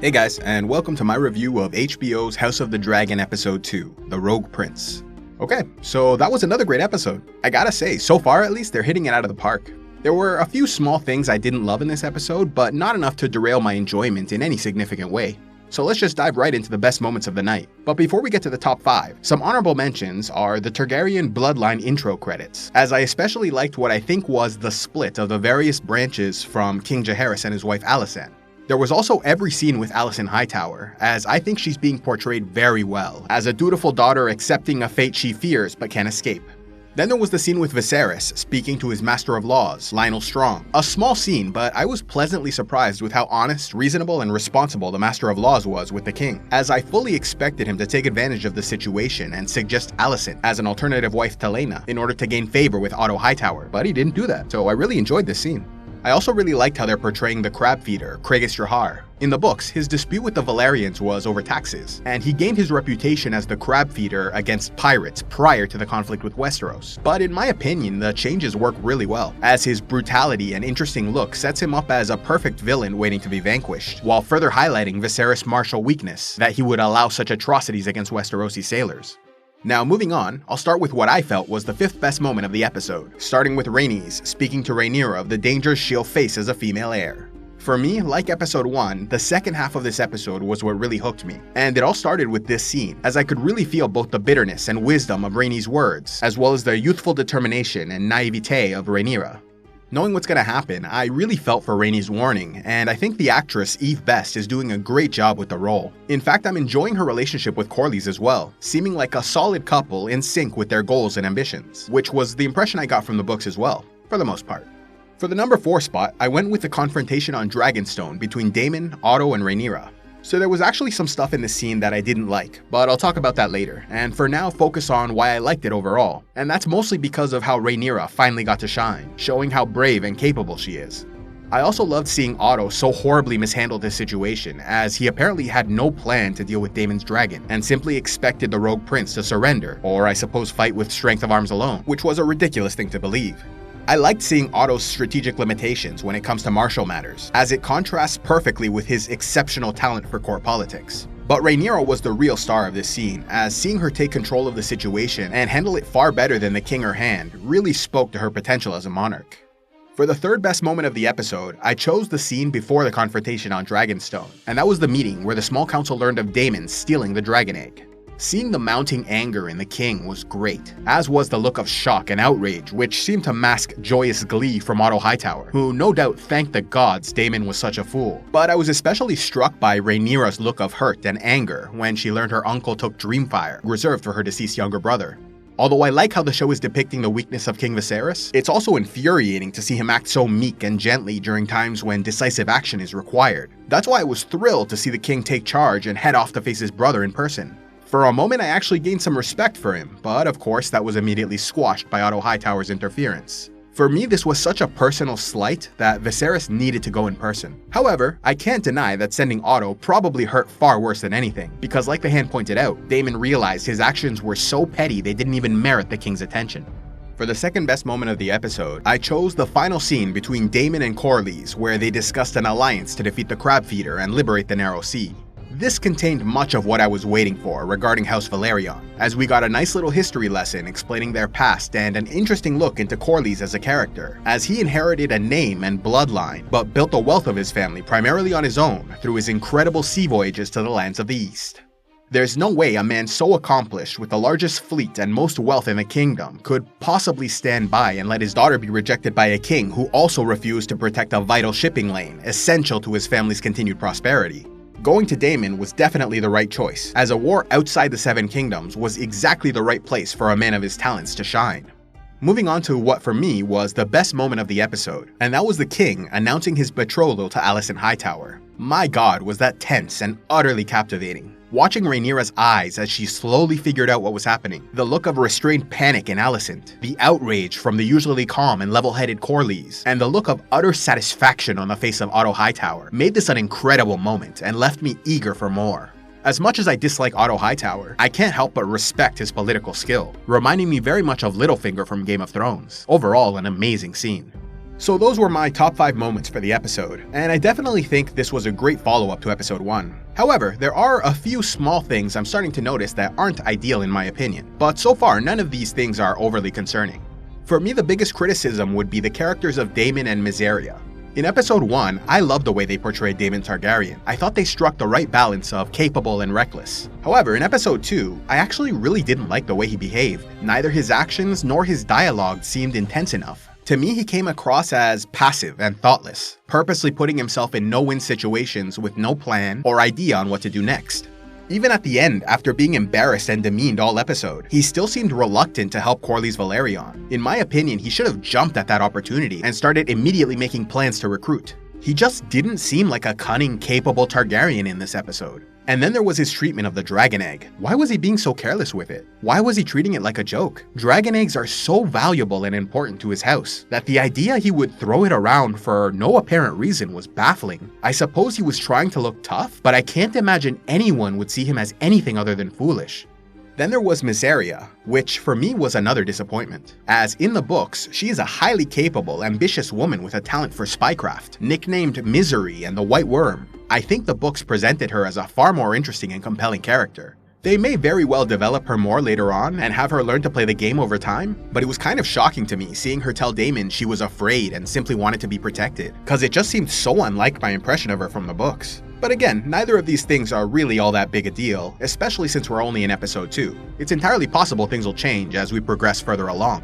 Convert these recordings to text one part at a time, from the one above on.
Hey guys, and welcome to my review of HBO's House of the Dragon Episode 2, The Rogue Prince. Okay, so that was another great episode. I gotta say, so far at least, they're hitting it out of the park. There were a few small things I didn't love in this episode, but not enough to derail my enjoyment in any significant way. So let's just dive right into the best moments of the night. But before we get to the top 5, some honorable mentions are the Targaryen bloodline intro credits, as I especially liked what I think was the split of the various branches from King Jaehaerys and his wife Alysanne. There was also every scene with Alicent Hightower, as I think she's being portrayed very well, as a dutiful daughter accepting a fate she fears but can't escape. Then there was the scene with Viserys speaking to his Master of Laws, Lionel Strong. A small scene, but I was pleasantly surprised with how honest, reasonable, and responsible the Master of Laws was with the king, as I fully expected him to take advantage of the situation and suggest Alicent as an alternative wife to Laena in order to gain favor with Otto Hightower, but he didn't do that, so I really enjoyed this scene. I also really liked how they're portraying the crab feeder, Craghas Jahar. In the books, his dispute with the Valyrians was over taxes, and he gained his reputation as the crab feeder against pirates prior to the conflict with Westeros. But in my opinion, the changes work really well, as his brutality and interesting look sets him up as a perfect villain waiting to be vanquished, while further highlighting Viserys' martial weakness, that he would allow such atrocities against Westerosi sailors. Now moving on, I'll start with what I felt was the 5th best moment of the episode, starting with Rhaenys speaking to Rhaenyra of the dangers she'll face as a female heir. For me, like episode 1, the second half of this episode was what really hooked me, and it all started with this scene, as I could really feel both the bitterness and wisdom of Rhaenys' words, as well as the youthful determination and naivete of Rhaenyra. Knowing what's gonna happen, I really felt for Rhaenys' warning, and I think the actress Eve Best is doing a great job with the role. In fact, I'm enjoying her relationship with Corlys as well, seeming like a solid couple in sync with their goals and ambitions, which was the impression I got from the books as well, for the most part. For the number 4 spot, I went with the confrontation on Dragonstone between Daemon, Otto, and Rhaenyra. So there was actually some stuff in this scene that I didn't like, but I'll talk about that later, and for now focus on why I liked it overall, and that's mostly because of how Rhaenyra finally got to shine, showing how brave and capable she is. I also loved seeing Otto so horribly mishandle this situation, as he apparently had no plan to deal with Daemon's dragon, and simply expected the Rogue Prince to surrender, or I suppose fight with strength of arms alone, which was a ridiculous thing to believe. I liked seeing Otto's strategic limitations when it comes to martial matters, as it contrasts perfectly with his exceptional talent for court politics. But Rhaenyra was the real star of this scene, as seeing her take control of the situation and handle it far better than the king her hand really spoke to her potential as a monarch. For the 3rd best moment of the episode, I chose the scene before the confrontation on Dragonstone, and that was the meeting where the small council learned of Daemon stealing the dragon egg. Seeing the mounting anger in the king was great, as was the look of shock and outrage, which seemed to mask joyous glee from Otto Hightower, who no doubt thanked the gods Daemon was such a fool. But I was especially struck by Rhaenyra's look of hurt and anger when she learned her uncle took Dreamfire, reserved for her deceased younger brother. Although I like how the show is depicting the weakness of King Viserys, it's also infuriating to see him act so meek and gently during times when decisive action is required. That's why I was thrilled to see the king take charge and head off to face his brother in person. For a moment, I actually gained some respect for him, but of course that was immediately squashed by Otto Hightower's interference. For me, this was such a personal slight that Viserys needed to go in person. However, I can't deny that sending Otto probably hurt far worse than anything, because like the hand pointed out, Daemon realized his actions were so petty they didn't even merit the king's attention. For the 2nd best moment of the episode, I chose the final scene between Daemon and Corlys, where they discussed an alliance to defeat the crab feeder and liberate the Narrow Sea. This contained much of what I was waiting for regarding House Velaryon, as we got a nice little history lesson explaining their past and an interesting look into Corlys as a character, as he inherited a name and bloodline, but built the wealth of his family primarily on his own through his incredible sea voyages to the lands of the East. There's no way a man so accomplished with the largest fleet and most wealth in the kingdom could possibly stand by and let his daughter be rejected by a king who also refused to protect a vital shipping lane essential to his family's continued prosperity. Going to Daemon was definitely the right choice, as a war outside the 7 kingdoms was exactly the right place for a man of his talents to shine. Moving on to what for me was the best moment of the episode, and that was the king announcing his betrothal to Alicent Hightower. My god, was that tense and utterly captivating. Watching Rhaenyra's eyes as she slowly figured out what was happening, the look of restrained panic in Alicent, the outrage from the usually calm and level-headed Corlys, and the look of utter satisfaction on the face of Otto Hightower made this an incredible moment and left me eager for more. As much as I dislike Otto Hightower, I can't help but respect his political skill, reminding me very much of Littlefinger from Game of Thrones. Overall, an amazing scene. So those were my top 5 moments for the episode, and I definitely think this was a great follow-up to episode 1. However, there are a few small things I'm starting to notice that aren't ideal in my opinion, but so far none of these things are overly concerning. For me, the biggest criticism would be the characters of Daemon and Mysaria. In episode 1, I loved the way they portrayed Daemon Targaryen. I thought they struck the right balance of capable and reckless. However, in episode 2, I actually really didn't like the way he behaved. Neither his actions nor his dialogue seemed intense enough. To me, he came across as passive and thoughtless, purposely putting himself in no-win situations with no plan or idea on what to do next. Even at the end, after being embarrassed and demeaned all episode, he still seemed reluctant to help Corlys Velaryon. In my opinion, he should have jumped at that opportunity and started immediately making plans to recruit. He just didn't seem like a cunning, capable Targaryen in this episode. And then there was his treatment of the dragon egg. Why was he being so careless with it? Why was he treating it like a joke? Dragon eggs are so valuable and important to his house that the idea he would throw it around for no apparent reason was baffling. I suppose he was trying to look tough, but I can't imagine anyone would see him as anything other than foolish. Then there was Mysaria, which for me was another disappointment. As in the books, she is a highly capable, ambitious woman with a talent for spycraft, nicknamed Misery and the White Worm. I think the books presented her as a far more interesting and compelling character. They may very well develop her more later on and have her learn to play the game over time, but it was kind of shocking to me seeing her tell Daemon she was afraid and simply wanted to be protected, cause it just seemed so unlike my impression of her from the books. But again, neither of these things are really all that big a deal, especially since we're only in episode 2. It's entirely possible things will change as we progress further along.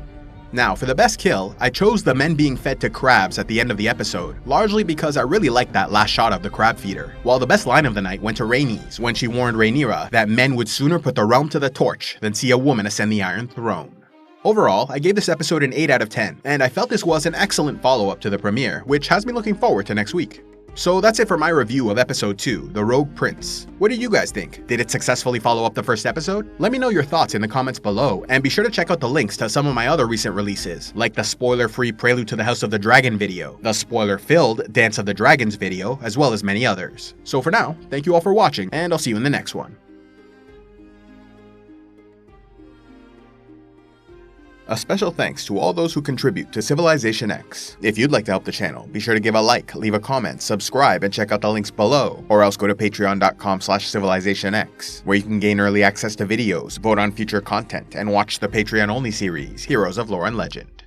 Now, for the best kill, I chose the men being fed to crabs at the end of the episode, largely because I really liked that last shot of the crab feeder, while the best line of the night went to Rhaenys when she warned Rhaenyra that men would sooner put the realm to the torch than see a woman ascend the Iron Throne. Overall, I gave this episode an 8 out of 10, and I felt this was an excellent follow-up to the premiere, which has me looking forward to next week. So that's it for my review of episode 2, The Rogue Prince. What do you guys think? Did it successfully follow up the first episode? Let me know your thoughts in the comments below, and be sure to check out the links to some of my other recent releases, like the spoiler-free Prelude to the House of the Dragon video, the spoiler-filled Dance of the Dragons video, as well as many others. So for now, thank you all for watching, and I'll see you in the next one. A special thanks to all those who contribute to CivilizationEx. If you'd like to help the channel, be sure to give a like, leave a comment, subscribe, and check out the links below, or else go to patreon.com/CivilizationEx, where you can gain early access to videos, vote on future content, and watch the Patreon-only series, Heroes of Lore and Legend.